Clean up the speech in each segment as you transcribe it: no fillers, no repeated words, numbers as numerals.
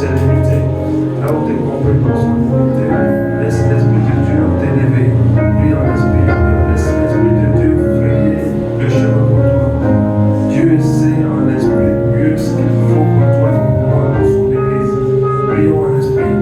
sérénité, là où tes compétences sont limitées. Laisse l'Esprit de Dieu t'élever. Prie en esprit. Laisse l'Esprit de Dieu frayer le chemin pour toi. Dieu sait en esprit mieux ce qu'il faut pour toi et pour moi dans son Église. Prions en esprit.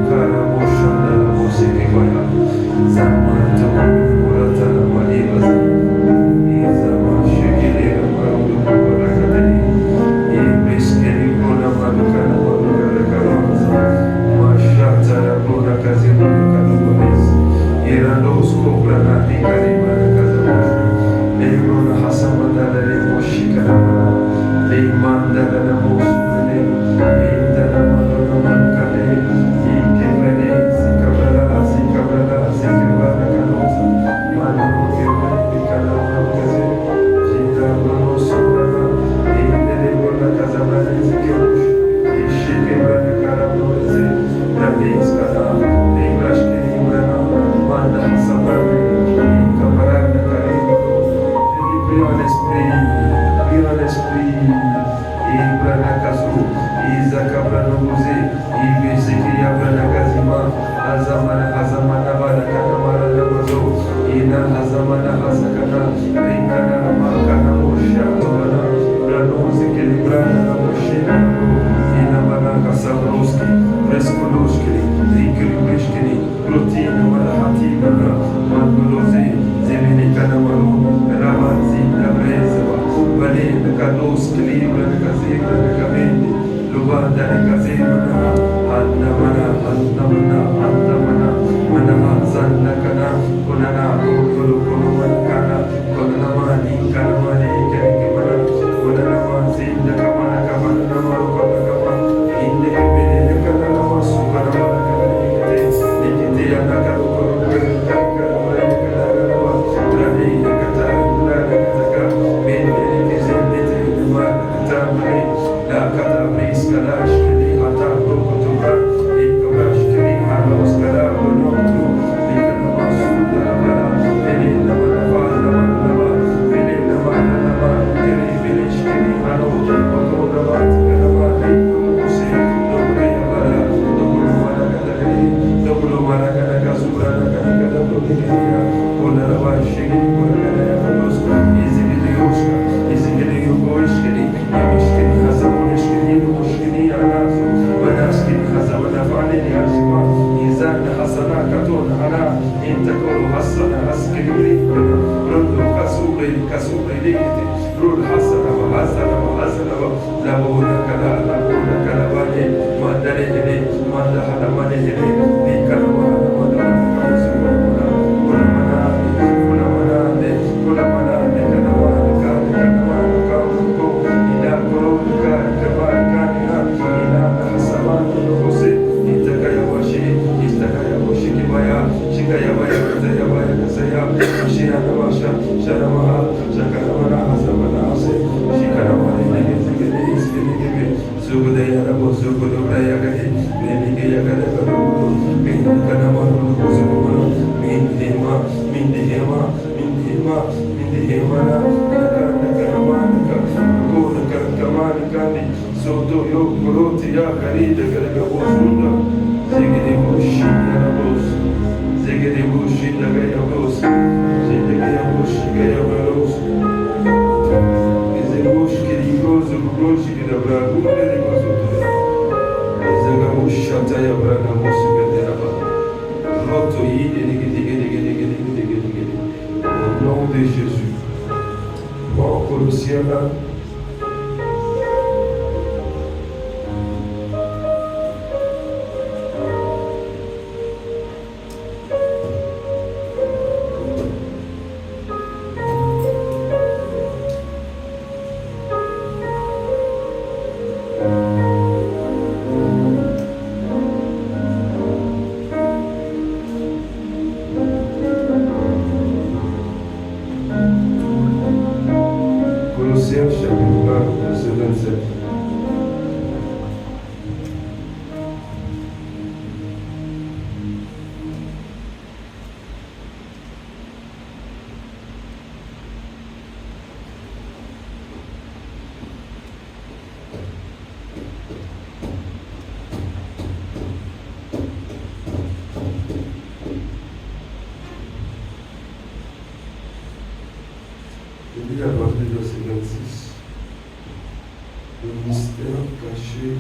caché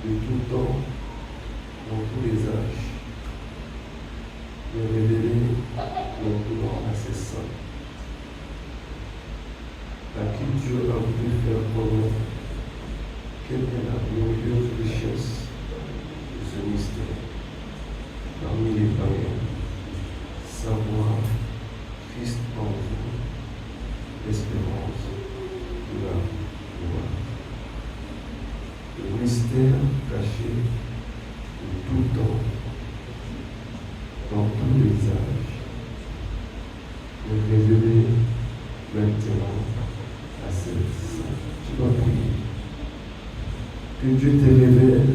de tout temps, dans tous les âges, de révéler le pouvoir à ses saints, à qui Dieu a voulu faire connaître quelle est la glorieuse richesse de ce mystère. Parmi les païens, savoir Christ en vous, l'espérance de la gloire. Le mystère caché de tout temps, dans tous les âges, est révélé maintenant à ses saints. Tu vas prier. Que Dieu te révèle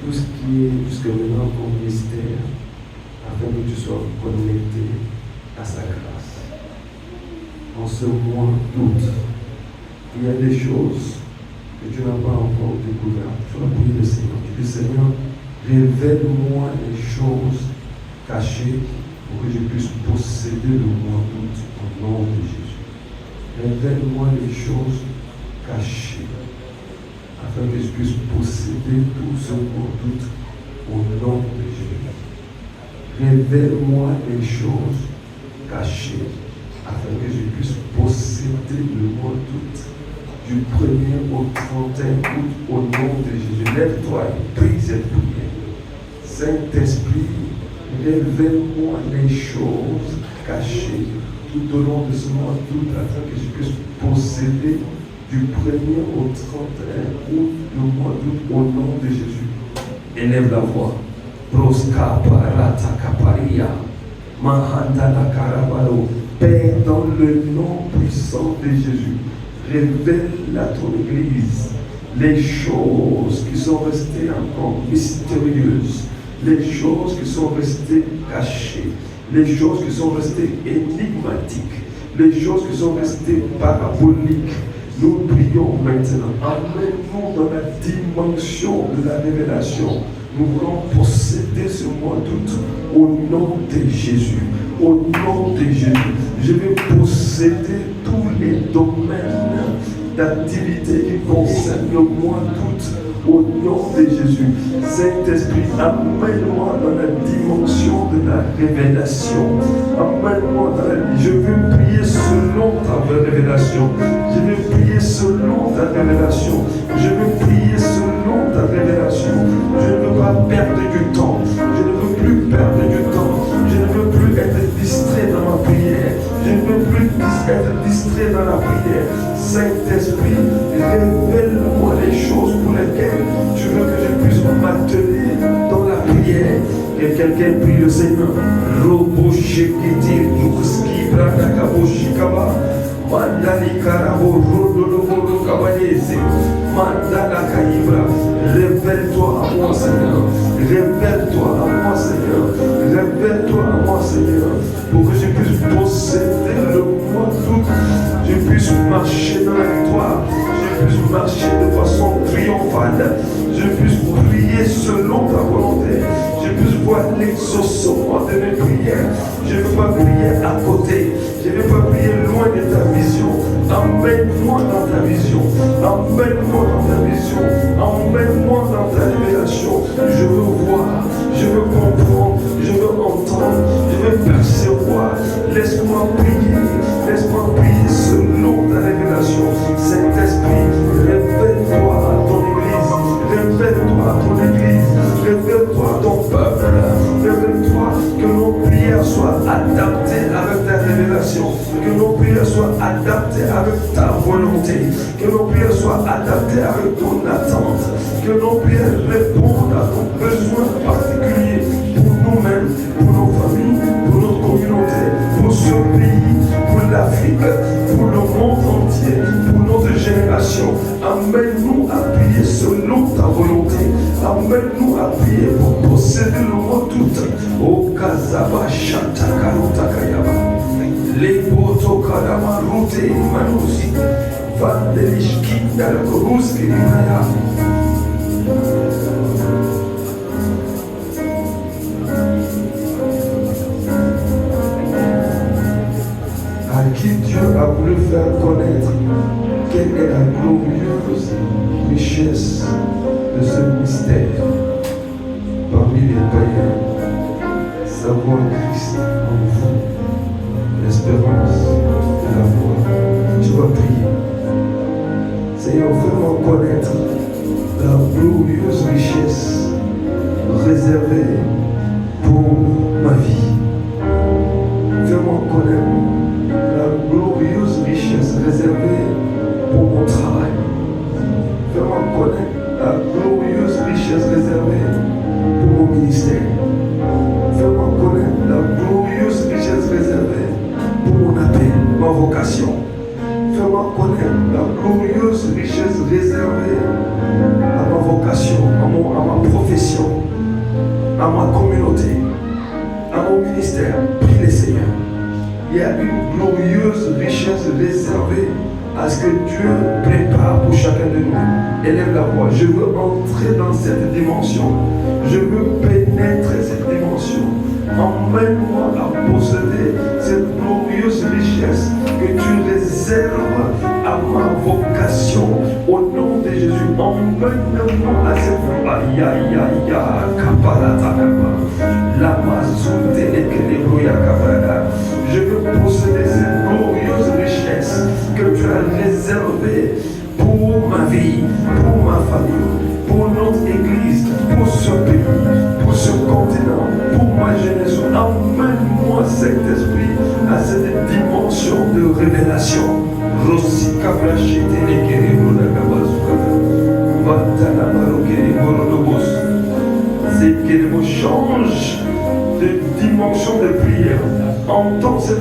tout ce qui est jusqu'à maintenant comme mystère, afin que tu sois connecté à sa grâce. En ce mois d'août, il y a des choses que tu n'as pas encore découvertes. Tu vas prier le Seigneur. Tu dis, Seigneur, révèle-moi les choses cachées pour que je puisse posséder le mois d'août au nom de Jésus. Révèle-moi les choses cachées afin que je puisse posséder tout ce mois d'août au nom de Jésus. Révèle-moi les choses cachées afin que je puisse posséder le mois d'août du 1er au 31 août au nom de Jésus. Lève-toi et prie cette prière. Saint-Esprit, révèle-moi les choses cachées tout au long de ce mois d'août afin que je puisse posséder du 1er au 31 août le mois d'août au nom de Jésus. Élève la voix. Proska parata kaparia. Mahandala karabalo. Père, dans le nom puissant de Jésus, révèle à ton Église les choses qui sont restées encore mystérieuses, les choses qui sont restées cachées, les choses qui sont restées énigmatiques, les choses qui sont restées paraboliques. Nous prions maintenant. Amène-nous dans la dimension de la révélation. Nous voulons posséder ce mois d'août au nom de Jésus. Au nom de Jésus. Je vais posséder tous les domaines d'activité qui concernent le mois d'août au nom de Jésus. Saint-Esprit, amène-moi dans la dimension de la révélation. Amène-moi dans la... Je veux prier selon ta révélation. Je veux prier selon ta révélation. Je veux prier selon ta révélation. Je ne veux pas perdre du temps. Je ne veux plus perdre du temps. Je ne veux plus être distrait dans ma prière. Je ne veux plus être distrait dans la prière. Saint-Esprit, révèle-moi les choses pour lesquelles tu veux que je puisse m'atteler dans la prière. Que quelqu'un prie le Seigneur. Robo shekiti ruski brada kaboshikaba. Mandali karabo rodolo kabanese. Mandala kaibra. Révèle-toi à moi, Seigneur. Révèle-toi à moi, Seigneur. Révèle-toi à moi, Seigneur. Pour que je puisse posséder le mois d'août. Je puisse marcher dans la victoire. Je puisse marcher de façon triomphale. Je puisse prier selon ta volonté. Je puisse voir l'exaucement de mes prières. Je ne veux pas prier à côté. Je ne veux pas prier loin de ta vision. Emmène-moi dans ta vision. Emmène-moi dans ta vision. Emmène-moi dans ta révélation. Je veux voir. Je veux comprendre. Je veux entendre. Je veux percevoir. Laisse-moi prier. Laisse-moi prier selon ta révélation. Saint-Esprit, révèle-toi à ton Église. Révèle-toi à ton Église. Révèle-toi à ton peuple. Révèle-toi que nos prières soient adaptées avec ta révélation. Que nos prières soient adaptées avec ta volonté. Que nos prières soient adaptées avec ton attente. Que nos prières répondent à ton besoin particulier pour nous-mêmes, pour nos familles, pour notre communauté, pour ce pays, pour l'Afrique, pour le monde entier, pour notre génération. Amène-nous à prier selon ta volonté. Amène-nous à prier pour posséder le mot tout. O Kazaba Shatakaruta Kayaba. Lepoto Karama Rute Manusi. Vandelishki Dalakoruski Maya. À qui Dieu a voulu faire connaître quelle est la glorieuse richesse savoir Christ en vous, l'espérance de la gloire. Tu vas prier. Seigneur, fais-moi connaître la glorieuse richesse réservée pour ma vie. Fais-moi connaître la glorieuse richesse réservée pour mon travail. Fais-moi connaître la glorieuse richesse réservée pour mon ministère. Fais-moi connaître la glorieuse richesse réservée pour mon appel, ma vocation. Fais-moi connaître la glorieuse richesse réservée à ma vocation, à ma profession, à ma communauté, à mon ministère. Prie le Seigneur. Il y a une glorieuse richesse réservée à ce que Dieu prépare pour chacun de nous. Élève la voix. Je veux entrer dans cette dimension. Je veux pénétrer cette dimension. Emmène-moi à posséder cette glorieuse richesse que tu réserves à ma vocation au nom de Jésus. Emmène-moi à cette voie. Aïe, aïe, aïe, aïe, kapalatakama. Lama zunte ekelebroya kabala. Je veux posséder cette glorieuse richesse que tu as réservée pour ma vie, pour ma famille, pour notre église, pour ce pays, pour ce continent, pour ma jeunesse. Emmène-moi, Saint-Esprit, à cette dimension de révélation. Change de dimension de prière. Entends ce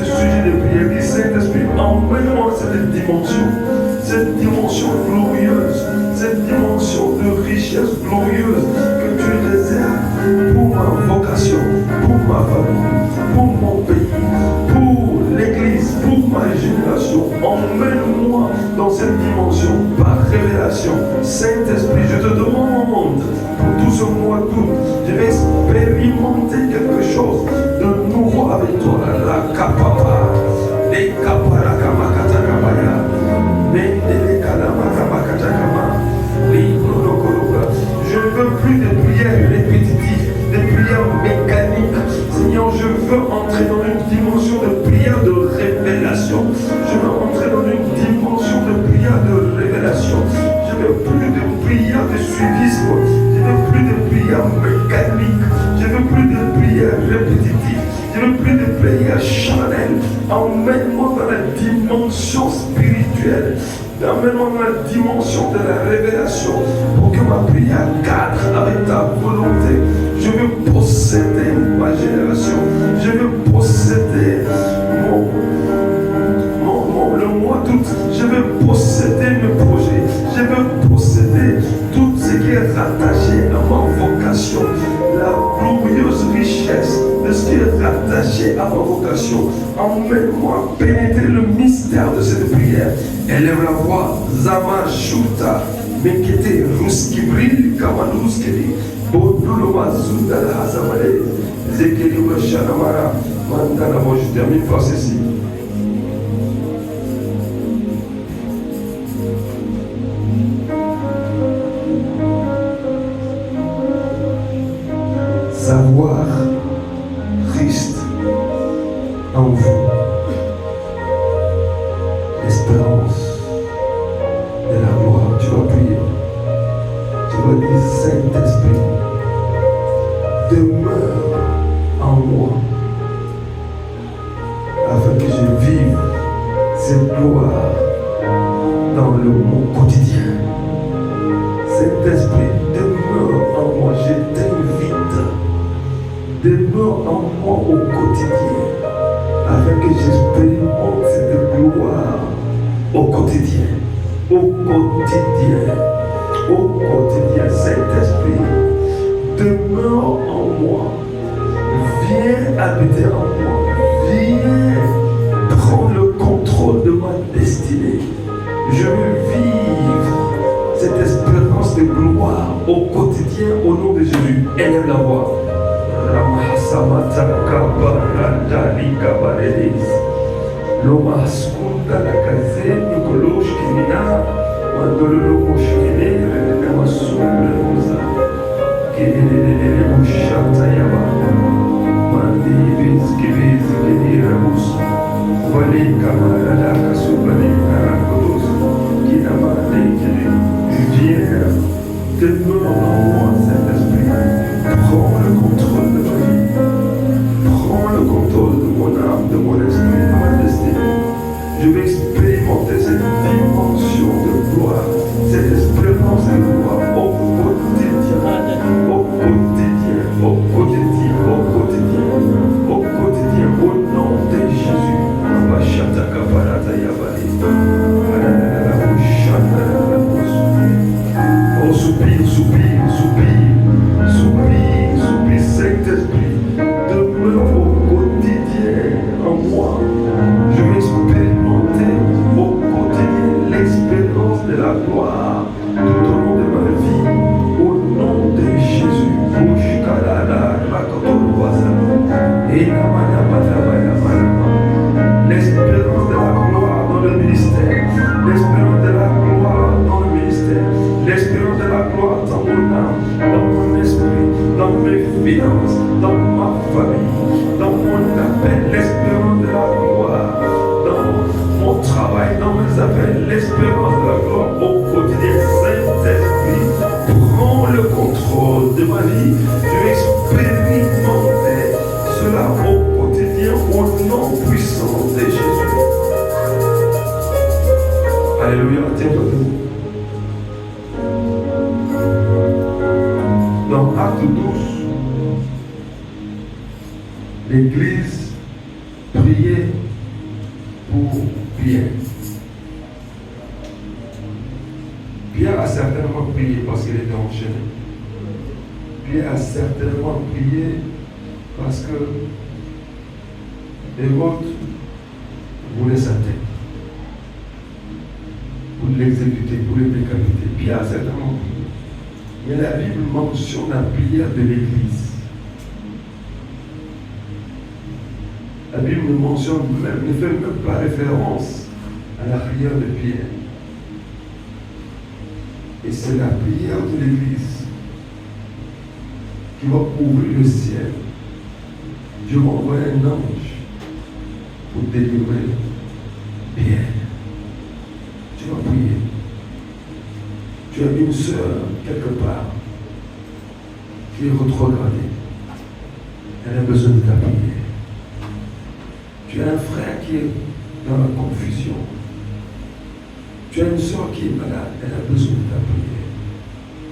sujet de prière. Dis Saint-Esprit, emmène-moi cette dimension glorieuse, cette dimension de richesse glorieuse que tu réserves pour ma vocation, pour ma famille, pour mon pays, pour l'église, pour ma génération. Emmène-moi dans cette dimension par révélation. Saint-Esprit, je te demande pour tout ce mois d'août, je vais expérimenter quelque chose de nouveau avec toi. La kapapa, les kaparakamakatakamaya, les kalamakamakatakamaya, les kolokoloka. Je ne veux plus de prières répétitives, de prières mécaniques. Seigneur, je veux entrer dans une dimension de prière de révélation. Je veux entrer dans une dimension de prière de révélation. Je ne veux plus de prière de suivisme. Je ne veux plus de prière mécanique. Je ne veux plus de prière répétitive. Je ne veux plus de prière charnelle. Emmène-moi dans la dimension spirituelle. Emmène-moi dans la dimension de la révélation pour que ma prière cadre avec ta volonté. Je veux posséder ma génération. Je veux posséder le mois d'août. Je veux posséder mes projets. Je veux posséder tout ce qui est rattaché à ma vocation. La glorieuse richesse de ce qui est rattaché à ma vocation. Emmène-moi pénétrer le mystère de cette prière. Élève la voix. Zama Shuta. Mekete Ruskibril Kamanuskeli. Boduloma Zundala Hazamale. Zekeli Shanamara. Mandana, moi je termine par ceci. Savoir Christ en vous, l'espérance de la gloire. Tu vas prier, tu vas dire Saint-Esprit, demeure en moi afin que je vive cette gloire dans mon quotidien. Saint-Esprit, demeure en moi, je t'invite. Demeure en moi au quotidien, afin que j'expérimente cette gloire au quotidien, au quotidien, au quotidien. Saint-Esprit, demeure en moi, viens habiter en moi, viens prendre le contrôle de ma destinée. Je veux vivre cette espérance de gloire au quotidien au nom de Jésus. Élève la voix. Loma skunda la kaze nikolosh kimina mandolo moshkele na masumle muza kelele mushata yaba Demeure en moi, Saint-Esprit. Prends le contrôle de ma vie. Prends le contrôle de mon âme, de mon esprit, de ma destinée. Je vais expérimenter cette dimension de gloire, cette espérance de gloire au quotidien, au quotidien, au quotidien, au quotidien, au quotidien, au nom de Jésus. Oh, soupire, soupire, soupire, soupire, soupire, Saint-Esprit, demeure au quotidien en moi. Je vais expérimenter au quotidien l'expérience de la gloire tout au long de ma vie, au nom de Jésus. L'espérance de la gloire dans le ministère, l'espérance de la gloire dans le ministère, l'espérance de la gloire dans mon âme, dans mon esprit, dans mes finances, dans ma famille, dans mon appel, l'espérance de la gloire dans mon travail, dans mes affaires, l'espérance de la gloire au quotidien. Saint-Esprit, prends le contrôle de ma vie. Je vais expérimenter cela au quotidien au nom puissant de Jésus. Alléluia, tiens-toi debout. Dans Acte 12, l'Église priait pour Pierre. Pierre a certainement prié parce qu'il était enchaîné. Pierre a certainement prié parce que Hérode voulait sa tête. Pour l'exécuter, pour le décapiter. Pierre a certainement prié. Mais la Bible mentionne la prière de l'Église. La Bible ne mentionne même, ne fait même pas référence à la prière de Pierre. Et c'est la prière de l'Église qui va ouvrir le ciel. Dieu va envoyer un ange pour délivrer Pierre. Tu vas prier. Tu as une sœur quelque part qui est rétrogradée. Elle a besoin de ta prière. Tu as un frère qui est dans la confusion. Tu as une soeur qui est malade, elle a besoin de ta prière.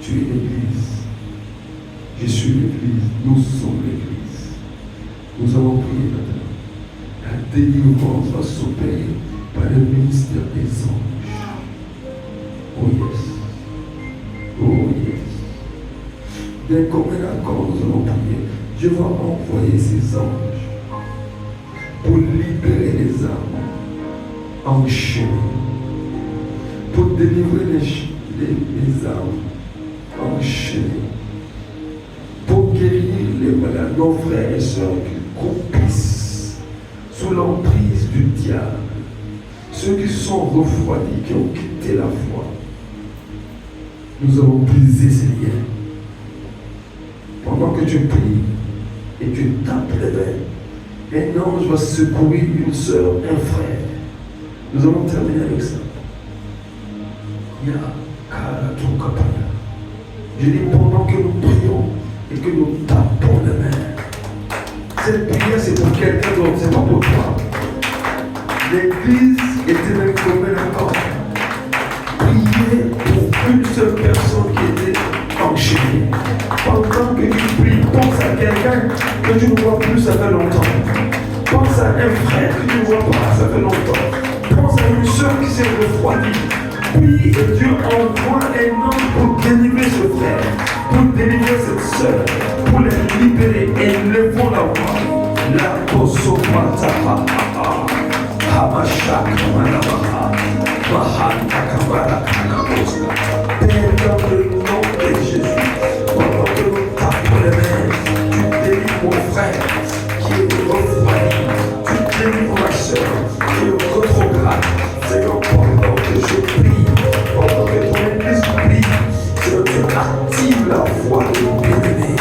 Tu es l'Église. Je suis l'Église. Nous sommes l'Église. Nous allons prier maintenant. La délivrance va s'opérer par le ministère des anges. Oh yes. Oh yes. D'un commun accord, nous allons prier. Je vais envoyer ces anges pour libérer les âmes enchaînées, pour délivrer les âmes enchaînées, pour guérir les malades, nos frères et sœurs qui croupissent sous l'emprise du diable, ceux qui sont refroidis, qui ont quitté la foi. Nous allons briser ces liens. Pendant que tu pries et tu tapes les mains, un ange va secourir une sœur, un frère. Nous allons terminer avec ça. Je dis pendant que nous prions et que nous tapons les mains. Cette prière c'est pour quelqu'un d'autre, c'est pas pour toi. L'Église était même comme un accord. Priez pour une seule personne qui était enchaînée. Pendant que tu pries, pense à quelqu'un que tu ne vois plus, ça fait longtemps. Pense à un frère que tu ne vois pas, ça fait longtemps. Pense à une soeur qui s'est refroidie. Prie et Dieu envoie un ange pour délivrer ce frère, pour délivrer cette soeur, pour les libérer. Et levons la voix. La Kosopatapa, Hamashak Manabaha, Mahanta Kabara Kanaboska. Père, dans le nom de Jésus, pendant que nous tapons les mains, tu délivres mon frère qui est refroidi, tu délivres ma soeur qui est rétrograde. Seigneur, pendant que je prie, pendant que ton Église prie, Seigneur, tu actives la foi de nos bien-aimés.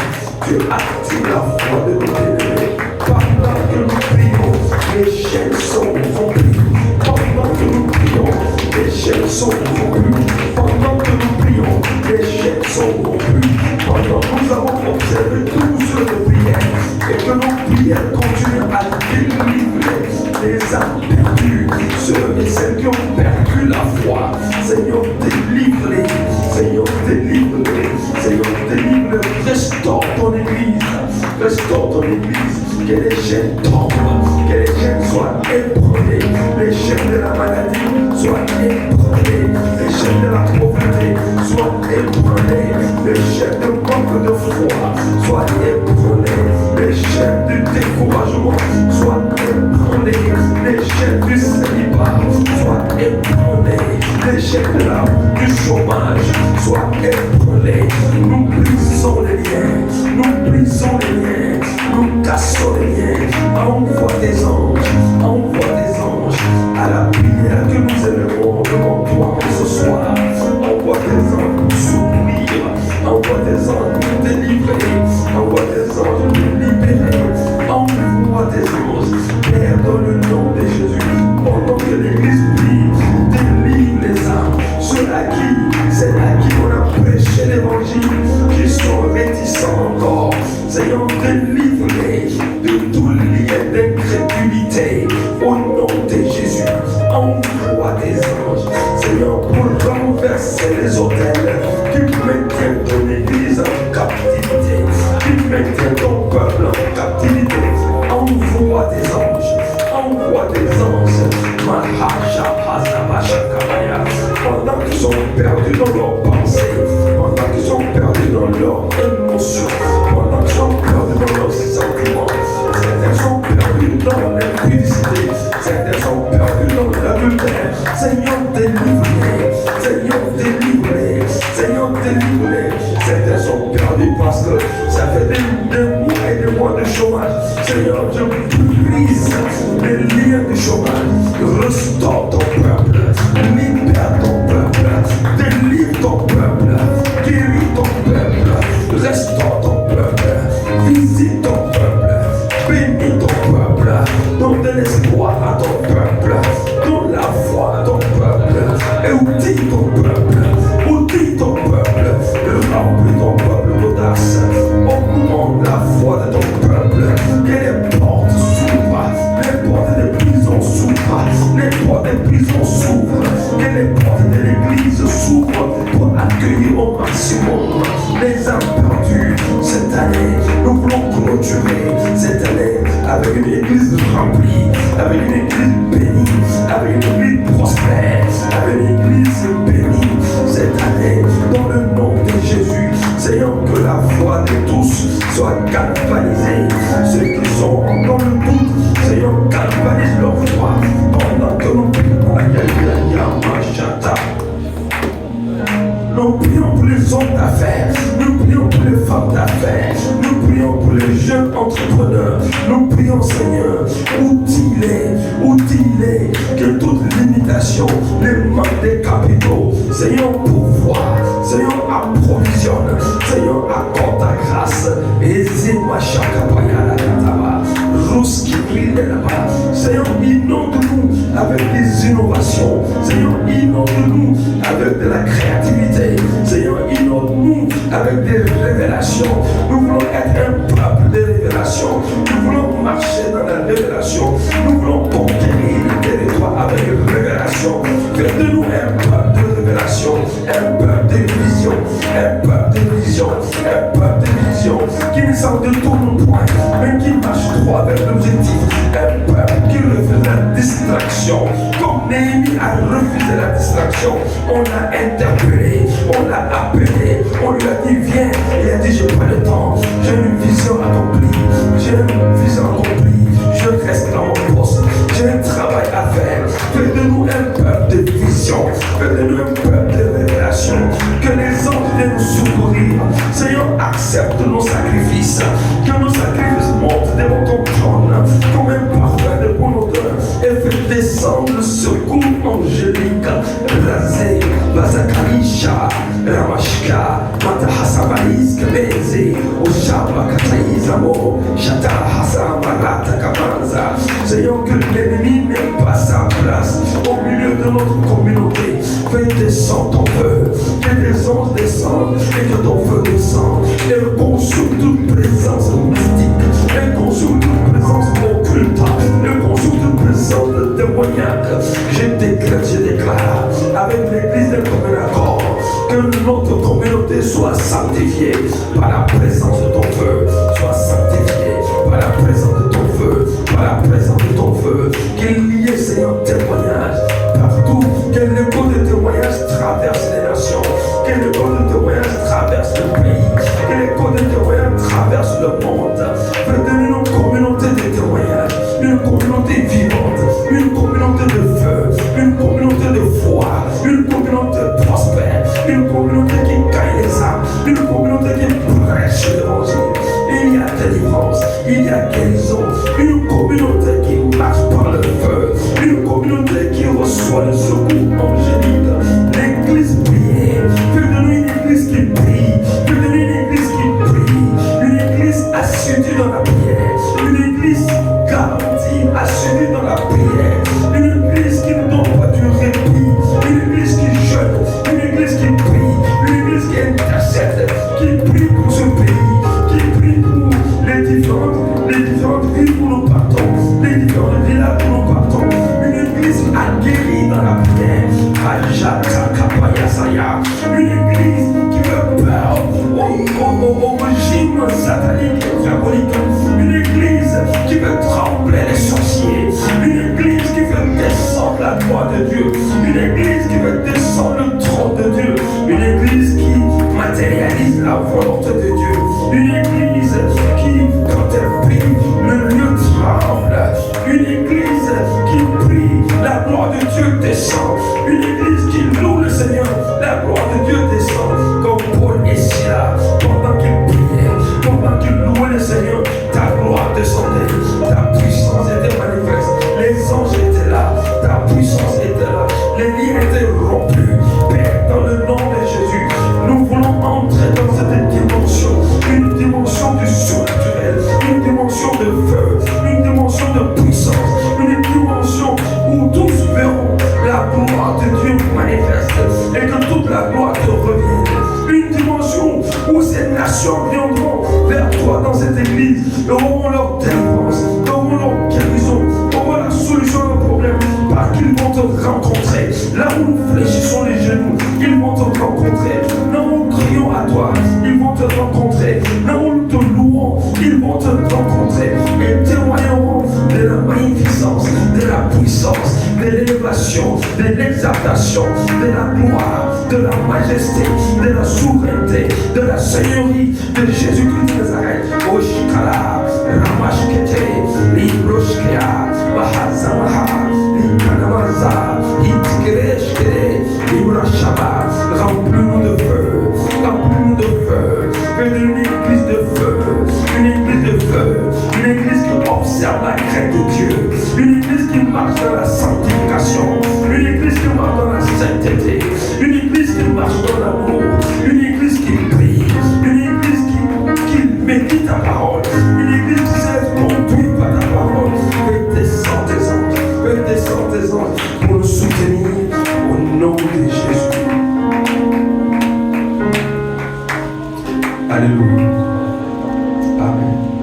Tu actives la foi de nos bien-aimés. Pendant que nous prions, les chaînes sont rompues, chaînes sont rompues. Pendant que nous prions, les chaînes sont rompues. Pendant que nous avons observé tous les prières et que nos prières continuent à délivrer les âmes perdues, ceux et celles qui ont perdu la foi. Seigneur, délivre-les. Seigneur, délivre-les. Seigneur, délivre-les. Restaure ton église. Restaure ton église. Que les chaînes tombent. Que les chaînes soient ébranlées. Les chaînes de la maladie soient ébranlées. Les chaînes de la pauvreté soient ébranlées. Les chaînes de manque de foi soient ébranlées. Les chaînes du découragement soient ébranlées. Les chaînes du célibat soient ébranlées. Les chaînes du chômage soient ébranlées. Nous brisons les liens. Nous brisons les liens. Nous cassons les liens. Envoie des anges. Envoie des anges à la prière que nous élevons devant toi ce soir. Envoie des anges pour soutenir. Envoie des anges pour délivrer. Envoie des anges pour libérer. Envoie des anges, Père, dans le nom de Jésus. Pendant que l'Église prie, délivre les âmes. Ceux à qui on a prêché l'évangile, qui sont réticents encore. Seigneur, délivre-les de tout lien d'incrédulité. Au nom de Jésus, envoie des anges, Seigneur, pour renverser les autels qui maintiennent ton Église en captivité, qui maintiennent ton peuple en captivité. Envoie des anges, envoie des anges. Pendant qu'ils sont perdus dans leurs pensées, pendant qu'ils sont perdus dans leurs émotions, pendant qu'ils sont perdus dans leurs sentiments, certains sont perdus dans l'impudicité, certains sont perdus dans l'adultère. Seigneur, délivre-les, Seigneur, délivre-les, Seigneur, délivre-les. Certains sont perdus parce que ça fait des mois et des mois de chômage. Seigneur, je brise les liens du chômage. Restaure ton peuple, libère ton peuple, délivre ton peuple, guéris ton peuple, restaure ton peuple, visite ton peuple, bénis ton peuple, donne de l'espoir à ton peuple, donne la foi à ton peuple, et outille ton peuple, remplis ton peuple d'audace, augmente la foi de ton peuple, que les portes s'ouvrent, les portes des prisons s'ouvrent, les portes des prisons s'ouvrent, que les portes de l'église s'ouvrent pour accueillir au maximum les âmes perdues. Cette année, nous voulons clôturer cette année avec une église remplie, avec une église bénie, avec une église prospère, avec une église bénie. Cette année, dans le nom de Jésus, Seigneur, que la foi de tous soit galvanisée. Ceux qui sont dans le doute, Seigneur, galvanise leur foi pendant que nous prions. Nous prions pour les hommes d'affaires, nous prions pour les femmes d'affaires, nous prions pour les jeunes entrepreneurs, nous prions, Seigneur, outille-les, que toute limitation, les manques des capitaux, Seigneur, pourvoie, Seigneur, approvisionne, Seigneur, accorde ta grâce, et Seigneur, inonde-nous avec des innovations, Seigneur, inonde-nous avec de la créativité, Seigneur, inonde-nous avec des révélations. Nous voulons être un peuple de révélation, nous voulons marcher dans la révélation, nous voulons conquérir le territoire avec révélation. Faites de nous un peuple de révélation, un peuple de vision, un peuple de vision, un peuple de vision, qui ne sort de tout mon point, mais qui marche droit vers l'objectif, un peuple qui refuse la distraction, comme Néhémie a refusé la distraction. On l'a interpellé, on l'a appelé, on lui a dit viens, il a dit j'ai pas le temps, j'ai une vision accomplie, je reste dans mon poste, j'ai un travail à faire. Faites de nous un peuple de vision, faites de nous un peuple de révélation, que les anges viennent nous secourir. Seigneur, accepte nos sacrifices, que nos sacrifices montent devant ton trône comme un parfum de bonne odeur, et fais descendre le secours angélique. Rasé, Bazakarisha, Ramashka, Mata Hasamaris, Kabeze, Oshaba Kataizamo, Shata Hasamarata Kamanza. Seigneur, que l'ennemi n'ait pas sa place au milieu de notre communauté. fais descendre ton feu, que les anges descendent et que ton feu descende et consume toute présence mystique, et consume toute présence occulte, et consume toute présence de témoignage. Je déclare avec l'église de commun accord que notre communauté soit sanctifiée par la présence de ton feu, soit sanctifiée par la présence de ton feu, par la présence de ton feu, qu'il y ait, Seigneur, témoignage partout, que l'écho de témoignage traverse les nations, que l'écho de témoignage traverse le pays, que l'écho de témoignage traverse le monde. Fais-nous une communauté de témoignages, une communauté vivante, une communauté de feu, une communauté de foi, une communauté prospère, une communauté qui gagne les âmes, une communauté qui prêche l'évangile. Il y a délivrance, il y a guérison, une communauté qui marche par le feu, une communauté qui reçoit le secours angélique. L'église prie, fais-nous une église qui prie, fais-nous une église qui prie, une église assidue dans la prière, une église garantie, assidue dans la prière, une église qui ne donne pas du répit, une église qui jeûne, une église qui prie, une église qui intercède, qui prie pour ce pays, qui prie pour les différentes villes où nous partons, les différents villages où nous partons, une église aguerrie dans la prière, une église qui veut peur au régime satanique et diabolique, une église qui veut trembler les sorciers, une église qui veut descendre la gloire de Dieu, une église qui veut descendre le trône de Dieu, une église qui matérialise la volonté de Dieu, une église qui, quand elle prie, le lieu tremble, une église qui prie, la gloire de Dieu descend, une église qui loue le Seigneur, la gloire de Dieu descend, comme Paul et Silas, pendant qu'ils priaient, pendant qu'ils louaient le Seigneur, ta gloire descendait, ta puissance était manifeste, les anges étaient là, ta puissance était là, les liens étaient rompus. Père, dans le nom de Jésus, nous voulons entrer dans cette dimension, une dimension du surnaturel, une dimension de feu, une dimension de puissance, une dimension où tous verront la gloire de Dieu manifeste et que toute la gloire te revienne. Une dimension où ces nations viendront vers toi dans cette église, auront leur délivrance, auront leur guérison, auront la solution à leurs problèmes, parce qu'ils vont te rencontrer. Là où nous fléchissons les genoux, ils vont te rencontrer. Là où nous crions à toi, ils vont te rencontrer. Là où nous te louons, ils vont te rencontrer et témoigneront de la magnificence, de la puissance, de l'élévation, de l'exaltation, de la gloire, de la majesté, de la souveraineté, de la seigneurie de Jésus-Christ de Nazareth. Oshikala, Ramashkete, Libroshkea, Bahazamaha, Likanamaza, Hitkereshkere, Librashaba. Remplis-nous de feu, remplis-nous de feu. Fais une église de feu, une église de feu, une église qui observe la crainte de Dieu, une église qui marche dans la sanctification, une église qui marche dans la sainteté, une église qui marche dans l'amour, une église qui prie, une église qui médite ta parole, une église qui s'est conduite par ta parole. Fais descendre tes anges, fais descendre tes anges pour nous soutenir au nom de Jésus. Alléluia. Amen.